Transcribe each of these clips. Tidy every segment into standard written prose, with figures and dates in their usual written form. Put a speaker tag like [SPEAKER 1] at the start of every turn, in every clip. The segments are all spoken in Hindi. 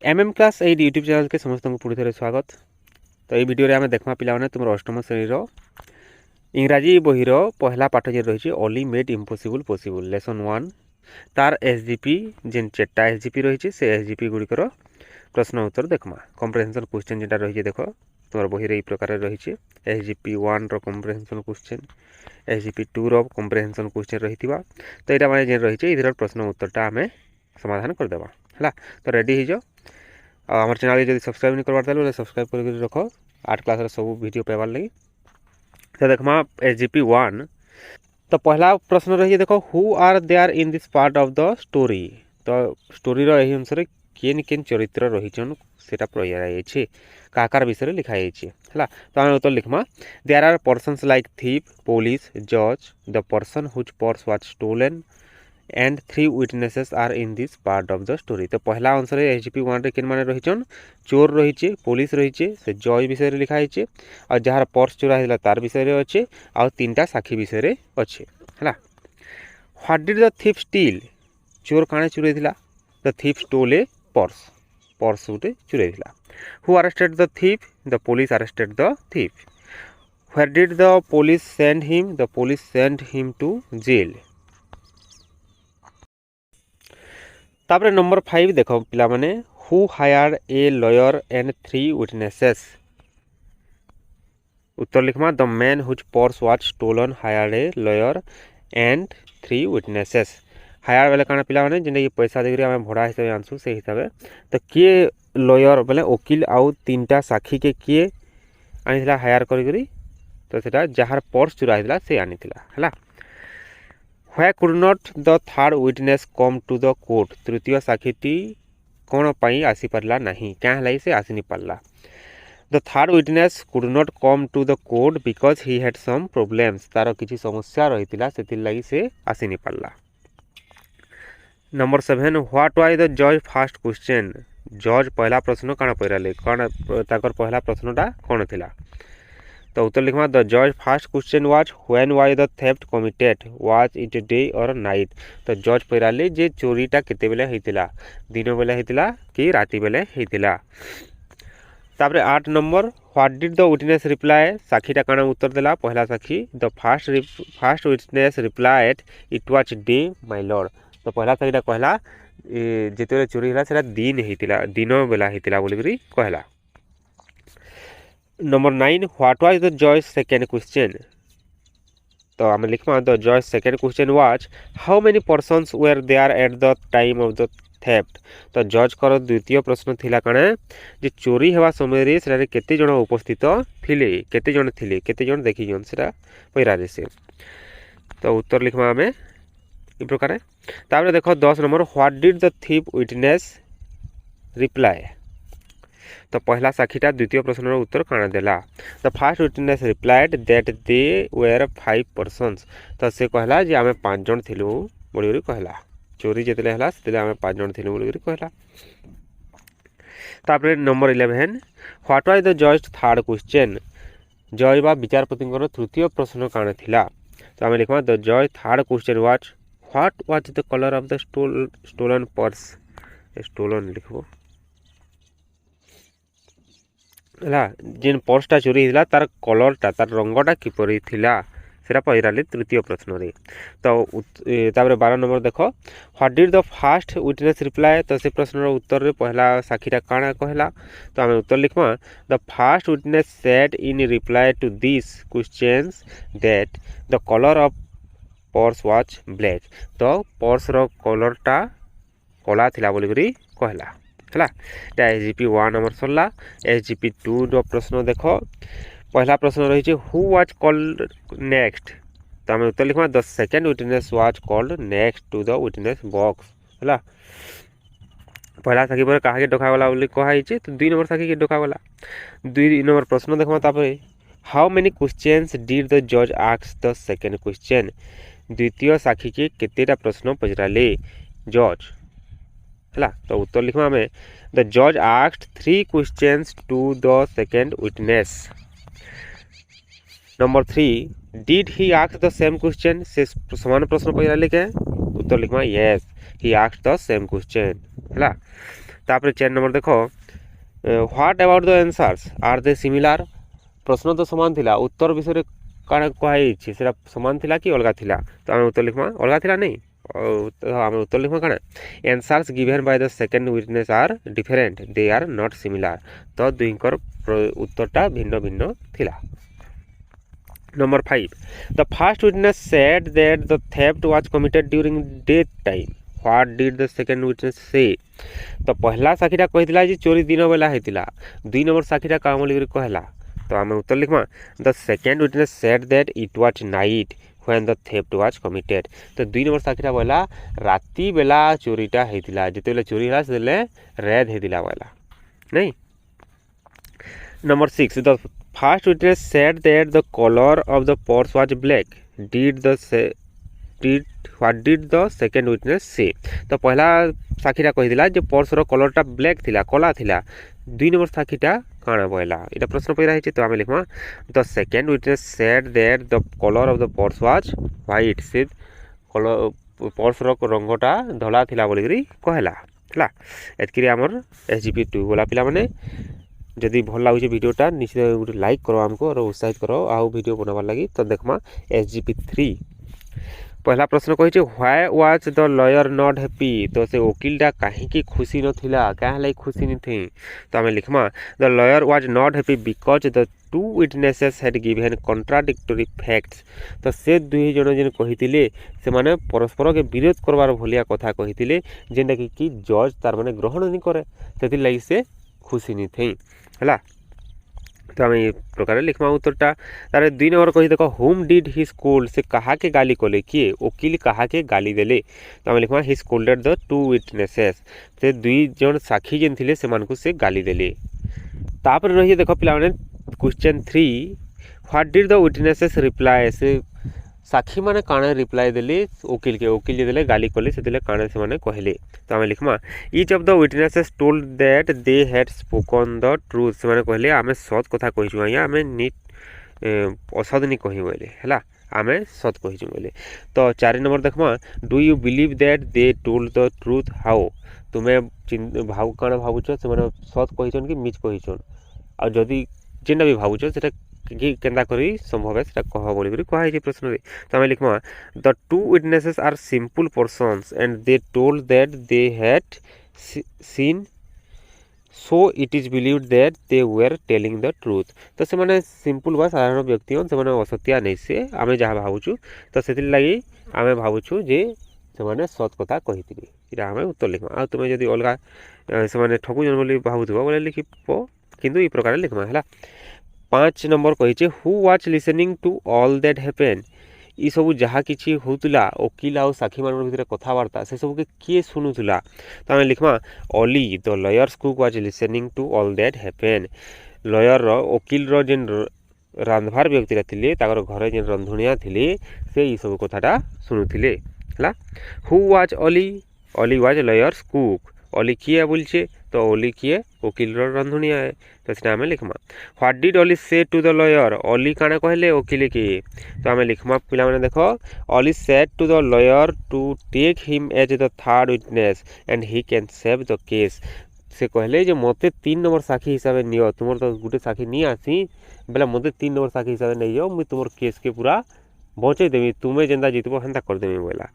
[SPEAKER 1] एमएम क्लास 8 यूट्यूब चैनल के समस्त को पुणी थे स्वागत। तो ये वीडियो आम देखा पाने तुम अष्टम श्रेणी इंग्राजी बहीर पहला पाठ जे रही only made impossible possible lesson 1 तार एसजीपी जेन 4टा एसजीपी रही से एसजीपी गुड़िकर प्रश्न उत्तर देखमा। कम्प्रेहेंशन क्वेश्चन जेटा रही देख तुम बही यही प्रकार रही एसजीपी 1 रो कम्प्रेहेंशन क्वेश्चन एसजीपी 2 रो कम्प्रेहेंशन क्वेश्चन रही तो यहाँ मैंने जेन रही इधर प्रश्न उत्तरटा आम समाधान करदेवा है। तो रेडी हो आम चैनल जब सब्सक्राइब नहीं करवार सब्सक्राइब कर रख 8 क्लास सब वीडियो पाइबार लगी। तो देखमा एसजीपी 1 तो पहला प्रश्न रही देख who are there in this part of the story. तो स्टोरी यही अनुसार केन केन चरित्र रही सेटा पढ़ाई काकार विषय लिखाई है। तो आम उत्तर लिखमा there are persons like thief police जज the person whose purse was stolen and 3 witnesses are in this part of the story. तो पहला आंसर एसजीपी 1 रे केन माने रही चोर रही पुलिस रही से जज विषय लिखाई और जार पर्स चोरा है तार विषय अच्छे आ 3टा साक्षी विषय अच्छे है। What did the thief steal चोर काणे चुराई the thief stole a purse purse गोटे चुराई। Who arrested the thief the police arrested the thief. Where did the police send him the police send him to jail. तापर नंबर 5 देख पिला माने who hired a lawyer and 3 witnesses. उत्तर लिखमा the man whose purse was stolen hired a lawyer and 3 witnesses. Hire बेले काना पिला माने जेने पैसा देकरी आम भड़ा हिसाब से आनसु से हिसाब से तो किए लॉयर बेले वकील आउ 3टा साक्षी के किए आनीला हायर करी तो सेटा जहार पर्स चुरा हिला से आनीला हला। Why could not the third witness come to the court. तृतीय साक्षीटी कौन पाई आसी पारला नहीं क्या है से आसी नहीं पारला। The third witness could not come to the court because he had some problems तार किसी समस्या रही से लगी से आसी नहीं पारला। नंबर 7 व्हाट वाज द जज फर्स्ट क्वेश्चन। जज पहला प्रश्न काना पहराले कौन ताकर पहला प्रश्नटा कौन थिला। तो उत्तर लिखमा द जज first question was when was the theft committed was it day or night. तो जज पहराले जे चोरीटा केते बेले हेतिला दिन बेले हेतिला कि राति बेले हेतिला। तापरे 8 number what did the witness reply. साक्षीटा काना उत्तर देला पहला साक्षी the first witness replied it was day my lord. तो पहला साक्षीटा कहला जेते चोरी हला सेटा दिन हेतिला दिन बेला हेतिला बोली कहला। नंबर 9 व्हाट वाज द जज सेकंड क्वेश्चन। तो आम लिखमा द जज second question was how many persons were there at the time of the theft. तो जज कर द्वितीय प्रश्न थिला काना जे चोरी हेवा समय रे सेटा केते जण उपस्थित थिले केते जण थिले केते जण देखि जण सेटा पयरा रे से। तो उत्तर लिखमा आमे इ प्रकार। तापर देखो 10 number what did the thief witness reply. तो पहला साक्षीटा द्वितीय प्रश्न उत्तर काना देला। The first witness replied that they where 5 persons. तो से कहला जे आमे 5 जण थिलु बोली कहला चोरी जेतले हला सेतले आमे 5 जण थिलु बोली कहला। तापर नंबर 11 व्हाट वाज द जज थर्ड क्वेश्चन। जज बा विचारपतिंकर तृतीय प्रश्न काना थिला। तो आमे लिखमा द जज third question was what was the colour of the stolen purse. Stolen लिखबो हला जेन पर्सटा चोरी हिला तार कलरटा तार रंगटा किपरि थिला सेटा पयराले तृतीय प्रश्न रे। तो तापर 12 नंबर देखो what did the first witness reply. तो से प्रश्न उत्तर रे पहला साक्षीटा काना कहला। तो आमे उत्तर लिखमा the first witness said in reply to this questions that the colour of purse was black. तो पर्स रो कलरटा कला थिला बोली करी कहला है। एसजीपी 1 नंबर सरला। एसजीपी 2 रो प्रश्न देखो पहला प्रश्न रही हु वाज कॉल्ड नेक्स्ट। तो आम उत्तर लिखमा the second witness was called next to the witness box है। पहला साक्षी पर कहा डकागला बोली कहाई तो 2 नंबर साक्षी के डकागला। 2 नंबर प्रश्न देखमा तापर how many questions did the जज आस्क द सेकंड क्वेश्चन। द्वितीय साक्षी के केतेटा प्रश्न पचराले जज है। तो उत्तर लिखमा आमे द जज asked 3 questions to the second witness. Number 3 did he ask the same question. से समान प्रश्न पचराले के उत्तर लिखमा yes he asked the same question है। तापर 4 नंबर देख what about the answers are they similar प्रश्न तो समान थिला उत्तर विषय काण कहे से समान थिला कि अलग थिला तो आम उत्तर लिखमा अलग थिला नहीं आम उत्तर लिखमा काण answers given by the second witness are different they are not similar तो दुईकर उत्तरटा भिन्न भिन्न थिला। Number 5 the first witness said that the theft was committed during day time what did the second witness say तो पहला साक्षीटा कहितला जे चोरी दिन बेला हेतिला 2 नंबर साक्षीटा काम बोली कहला तो आम उत्तर लिखमा the second witness said that it was night when the theft was committed तो 2 नंबर साक्षीटा बोला राती बेला चोरीटा हेतिला जेतेले चोरी हला सेले रेद हेतिला बोला नहीं। Number 6 the first witness said that the colour of the purse was black what did the second witness say तो पहला साक्षीटा कहिदिला जे पर्स रो कलरटा ब्लैक थिला कला थिला 2 नंबर साक्षीटा काण बोला एटा प्रश्न पैरा है तो आम लिखमा the second witness said that the colour of the purse was white से कलर पर्स रो रंगटा धला थिला बोली कहला हला एतकी आमर SGP2 वाला पिला माने जदि भल लगे वीडियोटा निश्चित गोटे लाइक करो आमको और उत्साहित करो आउ वीडियो बनाबार लगी तो देखमा SGP3 पहला प्रश्न कही why was the lawyer not happy तो से वकीलटा कहीं खुशी नथिला क्या खुशी नहीं थी तो आम लिखमा the lawyer was not happy because the two witnesses had given contradictory facts तो से दुई जन जेन कही से माने परस्पर के विरोध करवार भलिया कथा कही जेनटा कि जज तार माने ग्रहण नहीं करे से लगी से खुशी नहीं थी है तो आम ये प्रकार लिखमा उत्तरटा तार 2 नंबर कही देख होम डिड ही स्कोल्ड से कहा के गाली कले किए वकील कहा के गाली देले तो आम लिखमा ही स्कोल्डेड द टू विटनेसेस से 2 जन साक्षी जेन थिले से मानकु से गाली देले। तापर रही देख पिला माने question 3 what did the witnesses reply से साक्षी माने काणे रिप्लाई देले वकील जे देले गाली कले से देले काणे से माने कहले तो आम लिखमा each of the witnesses told that they had spoken the truth से माने कहले आमे सत कथा कहिछु आया आमे नीट असद नहीं कहि बोले हला आमे सत कहिछु बोले तो 4 नंबर देखमा do you believe that they told the truth how तुमे भाव काणे भाबुछ से माने सत कहिछन कि मिछ कहिछन आ जदी जेना भी भाबुछ सेटा कि केंदा करी संभव है सेटा कह बोली कही प्रश्न रे तो आम लिखमा the two witnesses are simple persons and they told that they had seen so it is believed that they were telling the truth तो से माने सिंपल बा साधारण व्यक्ति से माने असत्या नहीं से आमे जहाँ भावुछु तो से लगी आमे भावुछु जे से माने सत कथा कहिथिबे इरा आमे उत्तर लिखमा आ तुमे जदी अलगा से माने ठकु जन बोली भावुथबो बोले लिखिपो किंतु ई प्रकार लिखमा हला। 5 नंबर कही who was listening to all that happen ये सब जहाँ किसी होता वकील आ साक्षी मान भर कथबार्ता से सब के किए शुणुला तो आम लिखमा Oli the lawyer's cook was listening to all that happen lawyer वकील जेन रांधवार व्यक्ति थे घर जेन रंधुणिया थे से ये सब कथाटा शुणुले है। Who was Oli Oli was lawyer's cook Oli किए बोलचे तो ओली किए वकील रांधुणिया है तो सीटा आम लिखमा व्हाट डिड ओली से टू द लॉयर ओली काना कहले वकील किए तो आम लिखमा पिला माने देखो Oli said to the lawyer to take him as the third witness and he can save the case से कहले जे मते 3 नंबर साक्षी हिसाब से नियो तुमर तो गुटे साक्षी नहीं आसी बेला मते 3 नंबर साक्षी हिसाब से नहीं जाओ मुई तुमर केस के पूरा बचे देवी तुम्हें जेंदा जीतबो हेंता कर देवी बोला।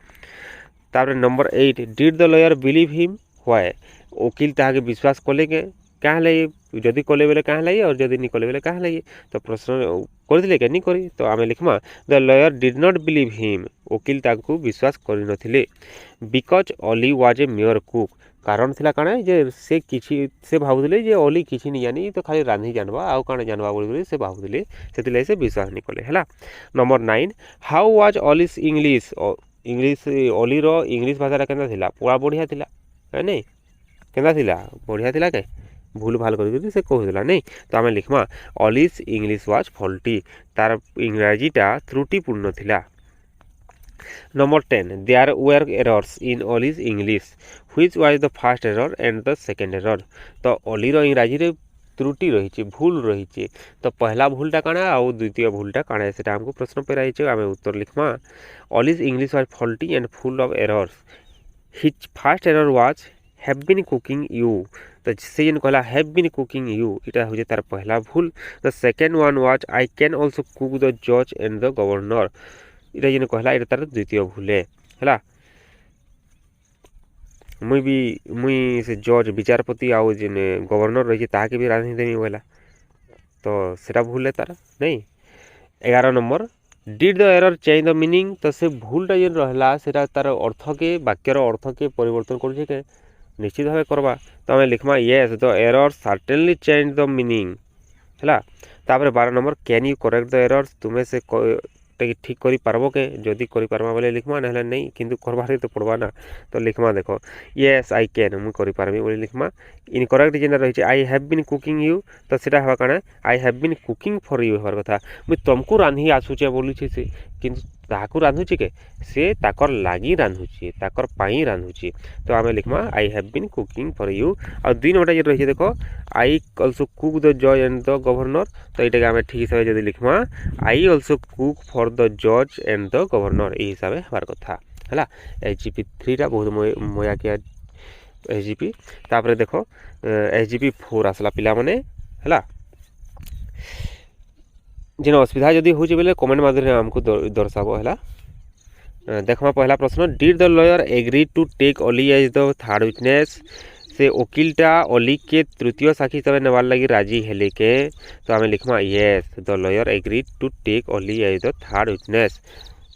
[SPEAKER 1] तापर number 8 did the lawyer believe him why वकील ताके विश्वास कले के क्या लगे जदि कले बेले क्या लगे और जदि नहीं कले बेले क्या लगे तो प्रश्न कर दिले क्या नहीं करी तो आम लिखमा the lawyer did not believe him वकील ताकू विश्वास करि नथिले because Oli was a mere cook कारण थिला काणे जे से किछि से भाबुले जे ओली किछि नहीं जानी तो खाली रांधी जानबा आउ काणे जानबा बोली से भाबुले सेतिले से विश्वास नहीं कले हला। Number 9 how was Oli's English English Oli रो इंग्लिश भाषा केना थिला पूरा बढ़िया थिला है नहीं केना थिला बढ़िया थिला के भूल भाल कर से कहला नहीं तो आम लिखमा ओलीस इंग्लिश वाज फॉल्टी तार इंग्राजीटा त्रुटिपूर्ण थिला। Number 10 there were errors in Oli's English which was the first error and the second error तो ओली रो इंग्राजी रे त्रुटि रही भूल रही तो पहला भूलटा काଣା आउ द्वितीय भूलटा काଣା से हमको प्रश्न पे रही आम उत्तर लिखमा Oli's English was faulty and full of errors his first error was have been cooking you, तो से जेन कहला हैव बीन कुकिंग यू इटा हो तार पहला भूल। The second one was I can also cook the जज एंड द गवर्नर, इटा जेन कहला इटा तार द्वितीय भूल है। मुई से जज विचारपति आउ जेन गवर्नर रही ताके भी रांधि देमी बोला, तो सेटा भूल है तार नहीं। 11 number did the error change the meaning, तो से भूलटा जेन रहला सेटा तार अर्थ के वाक्यर अर्थ के परिवर्तन करुचे के निश्चित भाव करवा। तो आम लिखमा yes the error certainly change the meaning है। तापर 12 number can you correct the errors, तुम्हें से ठीक करि पारबो के, जदि करि पारमा बोले लिखमा ना नहीं, किंतु करबारे तो पड़वा ना। तो लिखमा देखो येस आई कैन मुई करि पारबी बोले लिखमा। इनकरेक्ट जेन रही I have been cooking you, तो सेटा हवा काना I have been cooking for you हर कथा। मुई तुमको रांधि आसुचे बोलुछि से, किंतु ताकू रांधुछि के से ताकर लागी रांधुछि, ताकर पाई रांधुछि। तो आमे लिखमा I have been cooking for you. और 2 नंबर जे रही देखो आई ऑल्सो कुक द जज एंड द गवर्नर, तो ये आम ठीक हिसाब से लिखमा I also cook for the जज एंड द गवर्नर, ये हिसाब से हमार कथा है। SGP 3 बहुत मजा किया SGP। तापर देखो SGP 4 आसला पिला माने है। जेन असुविधा जदि हो बोले कमेंट माध्यम आमको दर्शाबो है। देखमा पहला प्रश्न did the lawyer agree to take Oli as the third witness, से वकीलटा ओली के तृतीय साक्षी हिसाब से नेबार लगी राजी हेले के। तो आम लिखमा yes the lawyer agree to take Oli as the third witness,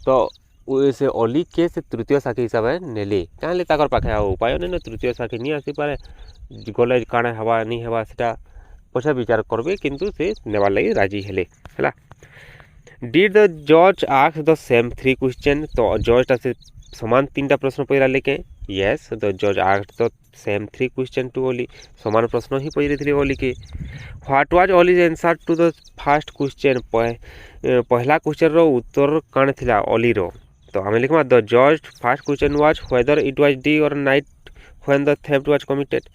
[SPEAKER 1] तो से ओली के से तृतीय साक्षी हिसाब से नेले कहले ताकर पाखे आ उपाय नहीं तृतीय साक्षी नहीं आसी पारे गले काଣା हवा नहीं हवा सेटा पछा विचार करबे, किंतु से नेबार लगी राजी हेले है। डिड द जज आस्क द सेम 3 क्वेश्चन, तो जजटा से समान 3टा प्रश्न पचरा लेके येस द जज ask the same 3 question to Oli, समान प्रश्न ही पचरी ओली के। What was Oli's answer to the first question, पहला क्वेश्चन रो उत्तर काण थिला ओली रो। तो आम लिखमा द जज first question was whether it was day or night when the theft was committed.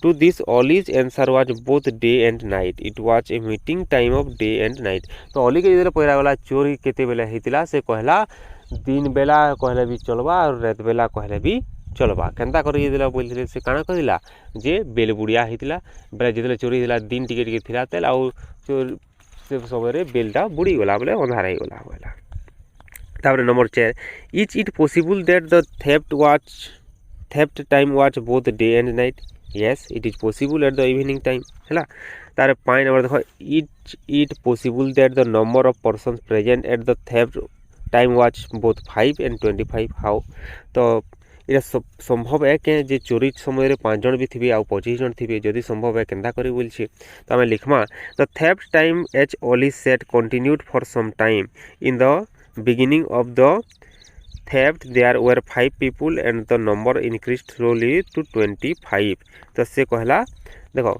[SPEAKER 1] To this Ollie's answer was both day and night. It was a meeting time of day and night. तो ओली के जो पहला गला चोरी केते बेला हेतिला से कहला दिन बेला कहले भी चलबा और रात बेला कहले भी चलबा। केनता करी दिला बोलथिले से काना कहिला जे बेल बुढ़िया हेतिला बेला जेतले चोरी हेतिला दिन टिके टिके थिला तेल आ चोर से समय रे बेलटा बुड़ी गला बोले अंधार हे गला बोला। तापर number 4 is it possible that the theft time was both day and night, yes it is possible at the evening time है। तार 5 नंबर देखो it possible that the number of persons present at the theft time was both 5 and 25 how, तो ये संभव है कि जे चोरी समय 5 जन भी थे आ 25 जन थे जदि संभव है केनता करी बोल छे। तो आम लिखमा the theft time each Oli said continued for some time in the beginning of the theft there were 5 people and the number increased slowly to 25। तो से कहला देखो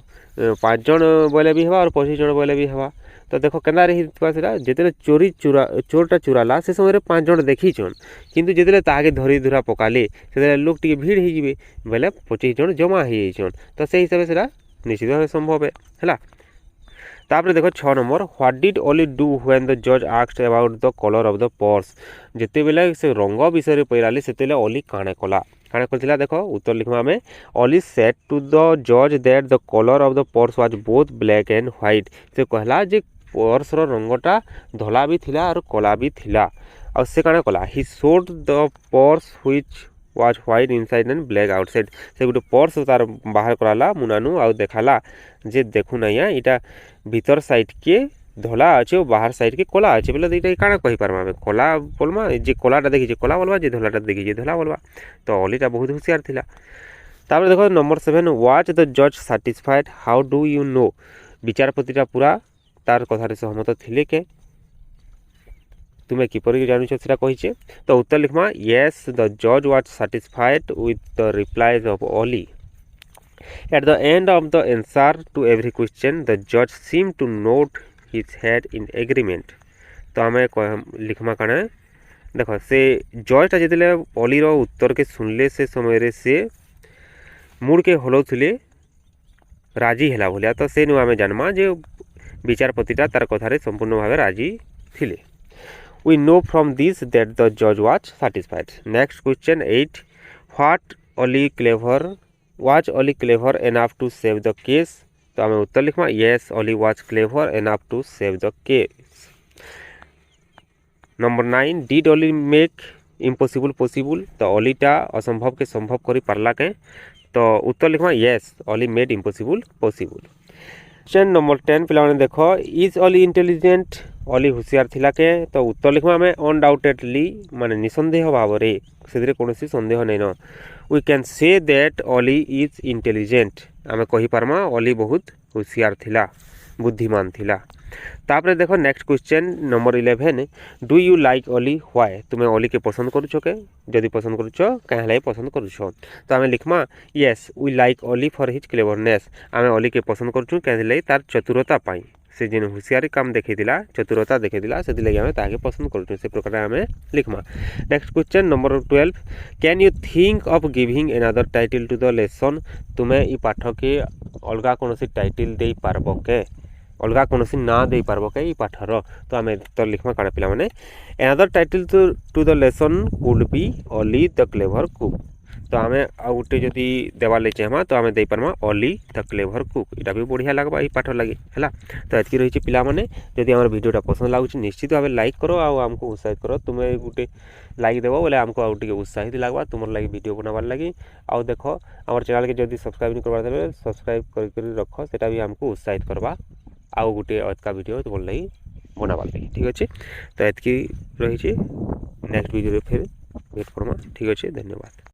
[SPEAKER 1] 5 जन बोले भी हवा और 25 जन बोले भी हवा। तो देखो केना रही से जिते चोरटा चुराला से समय 5 जन देखी छन, किंतु जिते ताके धरी धुरा पकाले से लोग टी भीड़ हो बोले 25 जन जमा हो। तो से हिसाब से निश्चित भाव संभव है। तापर देखो 6 number what did Oli do when the जज asked about the colour of the purse, जिते बेले से रंग विषय पचारे से ओली काणे करथिला देखो उत्तर लिखमा हमें ओली सेड टू द जज that the colour of the purse was both black and white, से कहला जे पर्स रो रंगटा धला भी थिला और कला भी थिला और से काणे कला he showed the purse which was white inside and black outside, से गोटे पर्स तार बाहर कराला मुनानु आ देखाला जे देखु ना इटा भीतर साइड के धला अच्छे और बाहर साइड के कला अच्छे बोले ये काଣା कही पारमा हमें कला बोलमा जे कलाटा देखी कला बोलवा जे धलाटा देखी धला बोलवा। तो ओलीटा बहुत होशियार थिला। तापर देखो नंबर 7 वाच द जज satisfied how do you know, विचारपतिटा पूरा तार कथारे सहमत थिले के तुम्हें किपरि जानुछ सेटा कहिछे। तो उत्तर लिखमा येस द जज was satisfied with the replies of Olly. At the end of the answer to every question, the judge seemed to nod his head in agreement। तो हमें लिखमा काना देखो से जजटा जितले ओली रो उत्तर के सुनले से समय रे से मुड़ के हलौथिले राजी हेला भलिया। तो से आम जानमा जे विचारपतिटा तार कथारे संपूर्ण भाव राजी थिले। We know from this that the judge was satisfied। Next question 8 what Oli clever was Oli clever enough to save the case. तो आम उत्तर लिखमा yes Oli was clever enough to save the case. Number 9 did Oli make impossible possible. तो ओलीटा असंभव के संभव करी पारला के। तो उत्तर लिखमा yes Oli made impossible possible. Question number 10 पिला देख इज ओली इंटेलिजेंट। ओली हुशियार थिला के। तो उत्तर लिखमा आम अनडाउटेडली माने निसंदेह भाव से कौन सन्देह नहीं न we can say that Olly is intelligent. आम कही पारमा ओली बहुत हुशियार थिला बुद्धिमान थिला। तापरे देखो next question number 11 do you like Olly why. तुम्हें ओली के पसंद करुछ के जदि पसंद करुछ कहीं पसंद करुछ। तो आम लिखमा yes we like Oli for his cleverness. आम ओली के पसंद करुँ कहीं तार चतुरता पाई से जिन हुशियारी काम देखा चतुरता देखा से लगे आम ताके पसंद करुँ से प्रकार आम लिखमा। Next question number 12 can you think of giving another title to the lesson. तुम्हें ई पाठ के अलग कौन टाइटल दे पारब के अलग कौन ना दे पारब के ई पाठर। तो आम तो लिखमा काण पिला माने another title to the lesson could be Olly the clever cook. तो आम आ गोटे जदि देवार लगे चाहमा तो आम दे पारमा ओली द क्लेभर कुक। इटा भी बढ़िया लगवा ई पाठ लगे है। तो एतकी रही पिला माने जदि आम वीडियोटा पसंद लगुच निश्चित भाव लाइक करो आमको उत्साहित करो। तुम्हें गोटे लाइक देव बोले आमको आउ टे उत्साहित लगवा तुम लगे वीडियो बनाबार लगे। आउ देख आम चैनल के जदि सब्सक्राइब नहीं करवा देवे सब्सक्राइब कर रख सेटा भी आमको उत्साहित करवा आउ गोटे अतका वीडियो तुम लगे बनाबार लगे। ठीक अच्छे तो एतकी रही नेक्स्ट वीडियो फिर वेट करमा। ठीक अच्छे धन्यवाद।